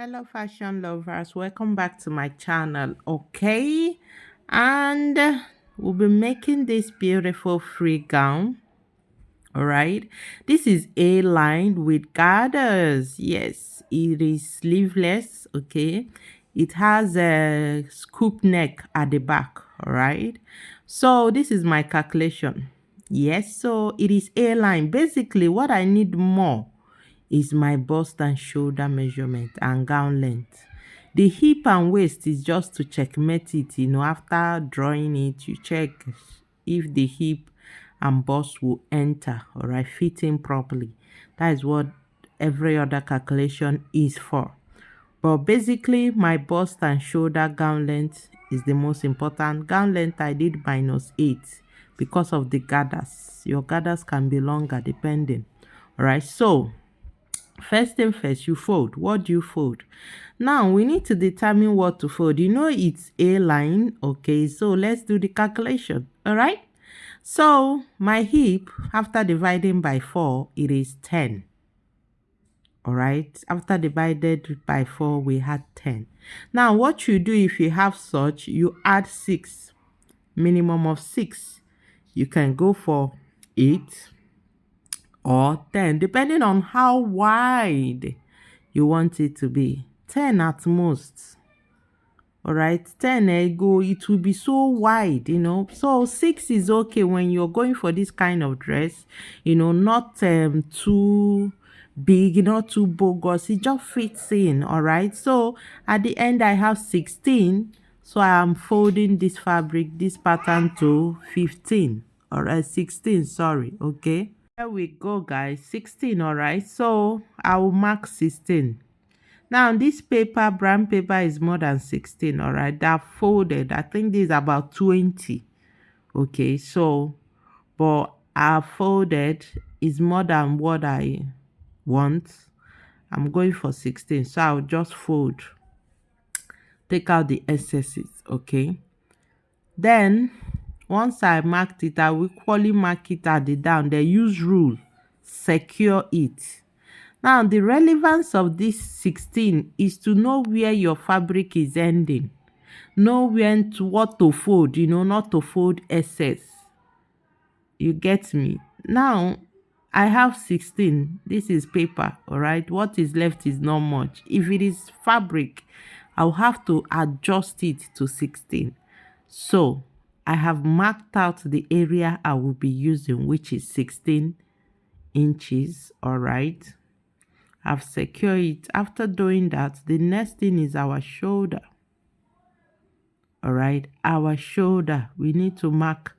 Hello fashion lovers, welcome back to my channel. Okay, and we'll be making this beautiful free gown. All right, this is a line with gathers. Yes, it is sleeveless. Okay, it has a scoop neck at the back. All right, so this is my calculation. Yes, so it is a line. Basically what I need more is my bust and shoulder measurement and gown length. The hip and waist is just to checkmate it, after drawing it, you check if the hip and bust will enter, all right, fitting properly. That is what every other calculation is for. But basically, my bust and shoulder gown length is the most important. Gown length, I did -8 because of the gathers. Your gathers can be longer depending. All right, so first thing first, you fold. What do you fold? Now, we need to determine what to fold. It's a line. Okay, so let's do the calculation. All right. So, my hip, after dividing by 4, it is 10. All right. After divided by 4, we had 10. Now, what you do if you have such, you add 6. Minimum of 6. You can go for 8 or 10, depending on how wide you want it to be. 10 at most. All right, 10 go, it will be so wide, so 6 is okay when you're going for this kind of dress, not too big, not too bogus. It just fits in. All right, so at the end I have 16, so I am folding this fabric, this pattern, to 15. All right, 16, sorry. Okay, here we go, guys. 16. All right, so I will mark 16. Now, this paper, brown paper, is more than 16. All right, that folded, I think this is about 20. Okay, so but I folded is more than what I want. I'm going for 16, so I'll just fold, take out the excesses. Okay, then once I marked it, I will equally mark it at the down. Then use rule, secure it. Now, the relevance of this 16 is to know where your fabric is ending. Know when to what to fold, not to fold excess. You get me? Now, I have 16. This is paper, all right? What is left is not much. If it is fabric, I'll have to adjust it to 16. So, I have marked out the area I will be using, which is 16 inches, all right? I've secured it. After doing that, the next thing is our shoulder. All right, our shoulder. We need to mark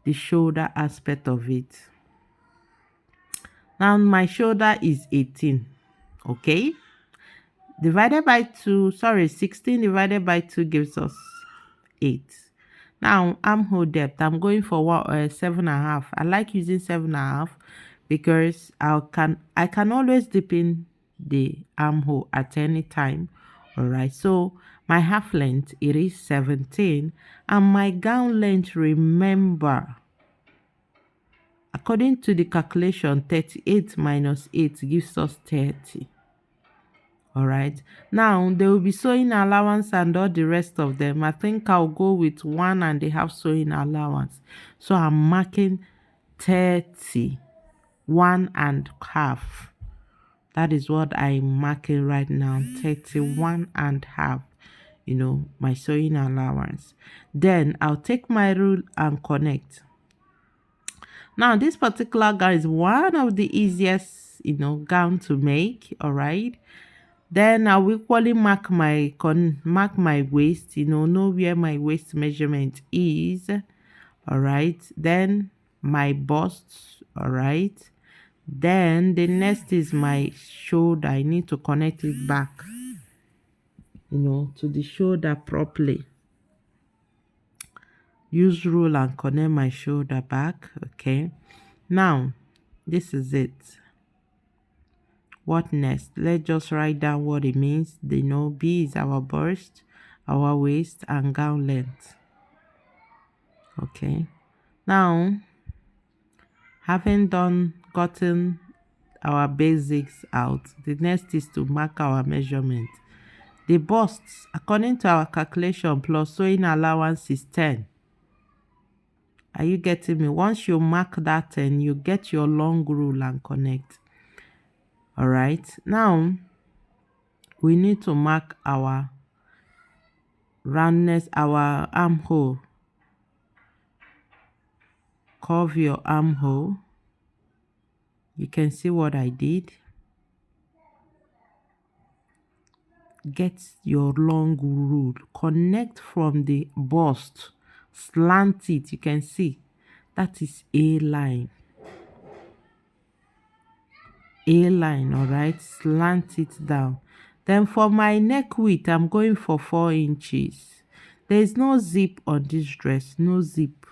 the shoulder aspect of it. Now, my shoulder is 18. Okay, divided by 2, 16 divided by 2 gives us 8. Now, armhole depth, I'm going for 7.5. I like using 7.5 because I can always dip in the armhole at any time. All right, so my half length, it is 17, and my gown length, remember, according to the calculation, 38 minus 8 gives us 30. All right, now there will be sewing allowance and all the rest of them. I think I'll go with 1.5 sewing allowance, so I'm marking 30, 1.5. That is what I'm marking right now, 31.5, my sewing allowance. Then I'll take my rule and connect. Now, this particular gown is one of the easiest, gown to make. All right, then I will equally mark my waist, know where my waist measurement is. All right, then my bust. All right, then the next is my shoulder. I need to connect it back, to the shoulder properly. Use rule and connect my shoulder back. Okay, now this is it. What next? Let's just write down what it means. B is our bust, our waist, and gown length. Okay, now having gotten our basics out, the next is to mark our measurement. The bust, according to our calculation, plus sewing allowance is 10. Are you getting me? Once you mark that 10, you get your long rule and connect. All right. Now, we need to mark our roundness, our armhole. Curve your armhole. You can see what I did. Get your long rule. Connect from the bust. Slant it. You can see. That is A line. A line, all right. Slant it down. Then for my neck width, I'm going for 4 inches. There is no zip on this dress. No zip.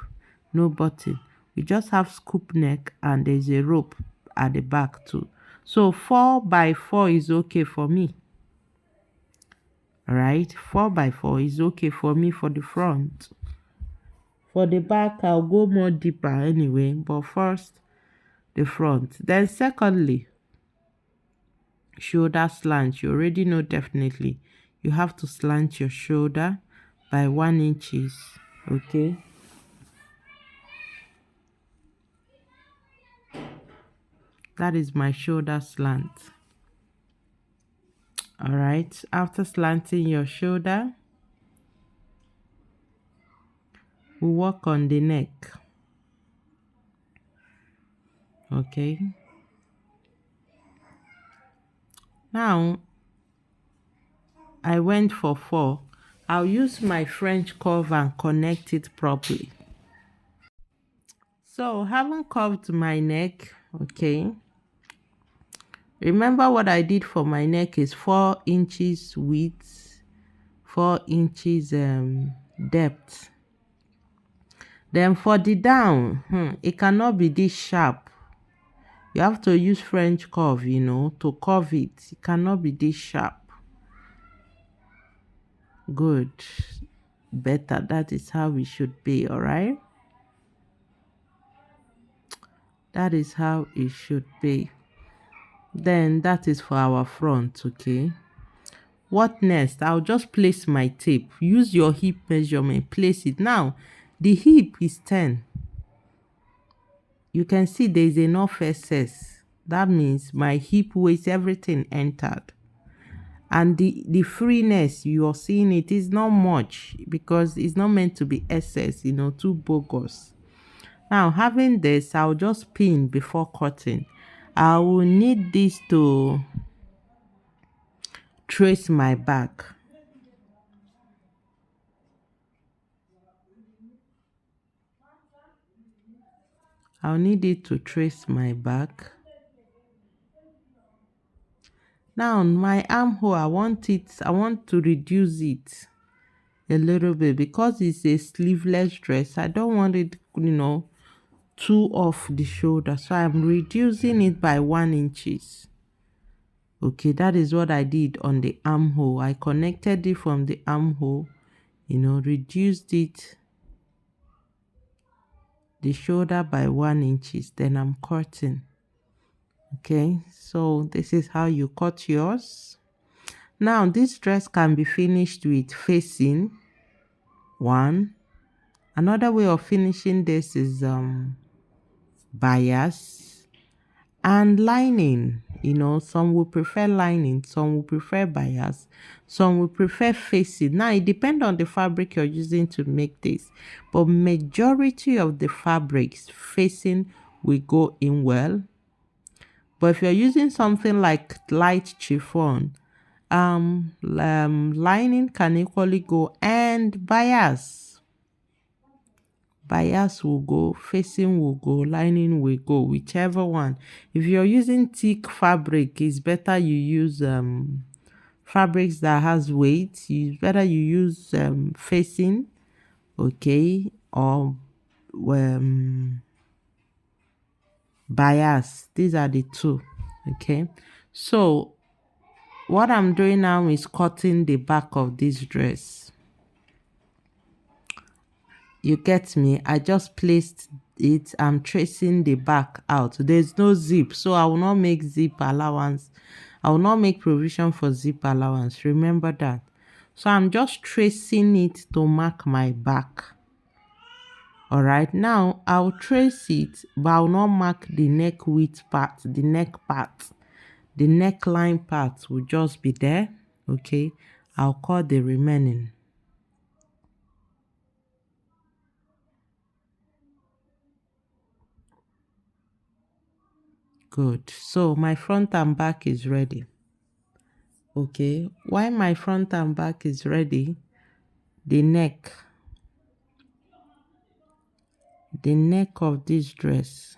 No button. We just have scoop neck and there's a rope at the back too. So 4 by 4 is okay for me. Right, 4 by 4 is okay for me for the front. For the back, I'll go more deeper anyway, but first the front. Then secondly, shoulder slant. You already know definitely you have to slant your shoulder by 1 inches. Okay, that is my shoulder slant. All right, after slanting your shoulder, we work on the neck. Okay, now I went for 4. I'll use my French curve and connect it properly. So having curved my neck, okay, remember what I did for my neck is 4 inches width, 4 inches depth. Then for the down, it cannot be this sharp. You have to use French curve, you know, to curve it. It cannot be this sharp. Good. Better. That is how it should be, all right? That is how it should be. Then that is for our front, okay? What next? I'll just place my tape. Use your hip measurement. Place it. Now, the hip is 10. You can see there is enough excess. That means my hip waist, everything entered. And the freeness, you are seeing it is not much because it's not meant to be excess, you know, too bogus. Now, having this, I'll just pin before cutting. I will need this to trace my back. I'll need it to trace my back. Now, my armhole, I want to reduce it a little bit because it's a sleeveless dress. I don't want it, you know, too off the shoulder. So I'm reducing it by 1 inches. Okay, that is what I did on the armhole. I connected it from the armhole, you know, reduced it, the shoulder by 1 inches. Then I'm cutting. Okay, so this is how you cut yours. Now this dress can be finished with facing. 1. Another way of finishing this is bias and lining. You know, some will prefer lining, some will prefer bias, some will prefer facing. Now it depends on the fabric you're using to make this, but majority of the fabrics facing will go in well. But if you're using something like light chiffon, lining can equally go, and bias will go, facing will go, lining will go, whichever one. If you're using thick fabric, it's better you use fabrics that has weight. It's better you use facing, okay, or bias. These are the two. Okay, so what I'm doing now is cutting the back of this dress. You get me? I just placed it. I'm tracing the back out. There's no zip, so I will not make zip allowance. I will not make provision for zip allowance. Remember that. So I'm just tracing it to mark my back. All right, now I'll trace it, but I'll not mark the neck width part, the neck part. The neckline part will just be there. Okay, I'll cut the remaining. Good. So my front and back is ready. Okay, while my front and back is ready, the neck of this dress,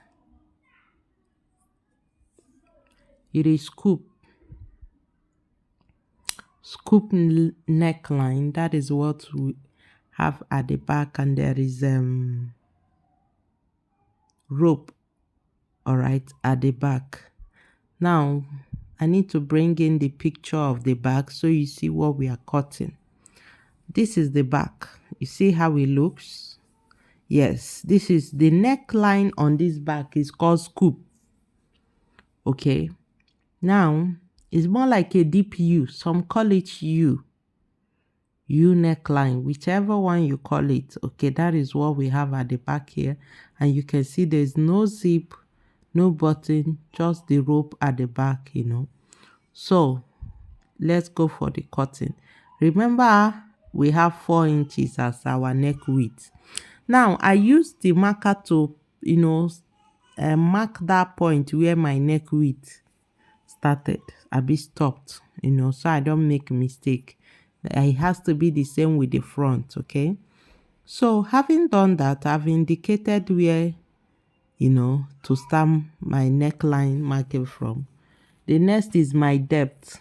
it is scoop neckline. That is what we have at the back, and there is rope, all right, at the back. Now I need to bring in the picture of the back so you see what we are cutting. This is the back. You see how it looks? Yes, this is the neckline on this back is called scoop. Okay, now it's more like a deep U. Some call it U neckline, whichever one you call it. Okay, that is what we have at the back here, and you can see there's no zip, no button, just the rope at the back, you know. So let's go for the cutting. Remember, we have 4 inches as our neck width. Now I use the marker to, you know, mark that point where my neck width started, a bit stopped, you know, so I don't make a mistake. It has to be the same with the front. Okay, so having done that, I've indicated where, you know, to start my neckline marking from. The next is my depth.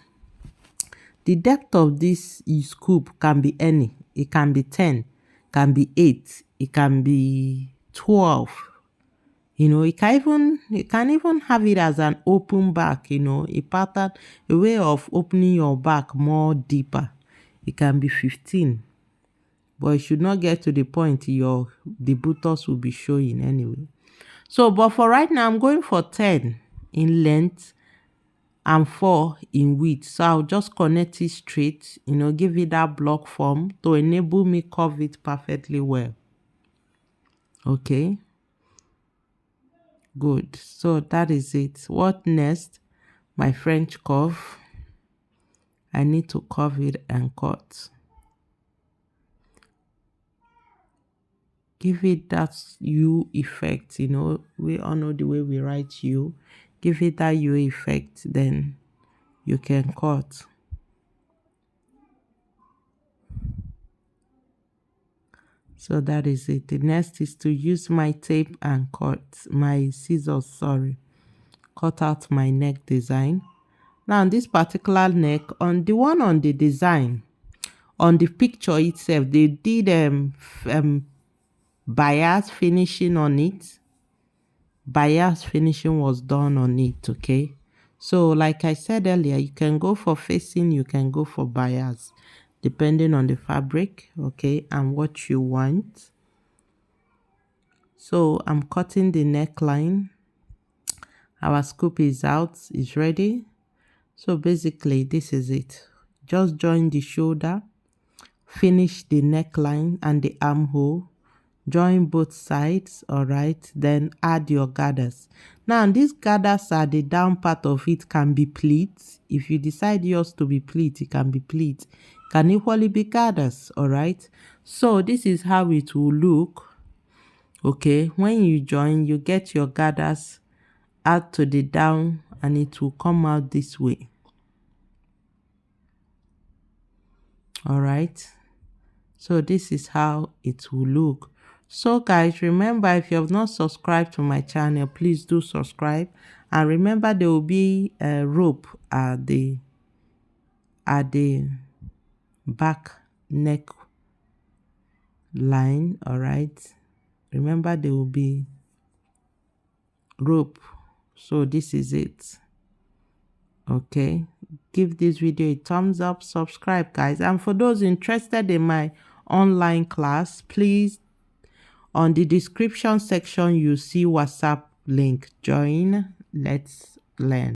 The depth of this scoop can be any. It can be 10, can be 8, it can be 12. You know, you can even have it as an open back, you know, a pattern, a way of opening your back more deeper. It can be 15, but it should not get to the point the buttocks will be showing anyway. So, but for right now, I'm going for 10 in length and 4 in width. So I'll just connect it straight, you know, give it that block form to enable me curve it perfectly well. Okay, good. So that is it. What next? My French curve. I need to curve it and cut. Give it that U effect, you know, we all know the way we write U. Give it that U effect, then you can cut. So that is it. The next is to use my tape and cut, my scissors, sorry, cut out my neck design. Now this particular neck, on the one on the design, on the picture itself, they did bias finishing on it. Bias finishing was done on it. Okay, so like I said earlier, you can go for facing, you can go for bias, depending on the fabric, okay, and what you want. So I'm cutting the neckline. Our scoop is out, is ready. So basically this is it. Just join the shoulder, finish the neckline and the armhole, join both sides, all right, then add your gathers. Now these gathers are the down part of it, can be pleats. If you decide yours to be pleat, it can be pleat, can equally be gathers, all right. So this is how it will look. Okay, when you join, you get your gathers, add to the down, and it will come out this way. All right, so this is how it will look. So guys, remember, if you have not subscribed to my channel, please do subscribe, and remember there will be a rope at the back neck line. All right, remember there will be rope. So this is it. Okay, give this video a thumbs up, subscribe guys, and for those interested in my online class, please, on the description section you see WhatsApp link. Join, let's learn.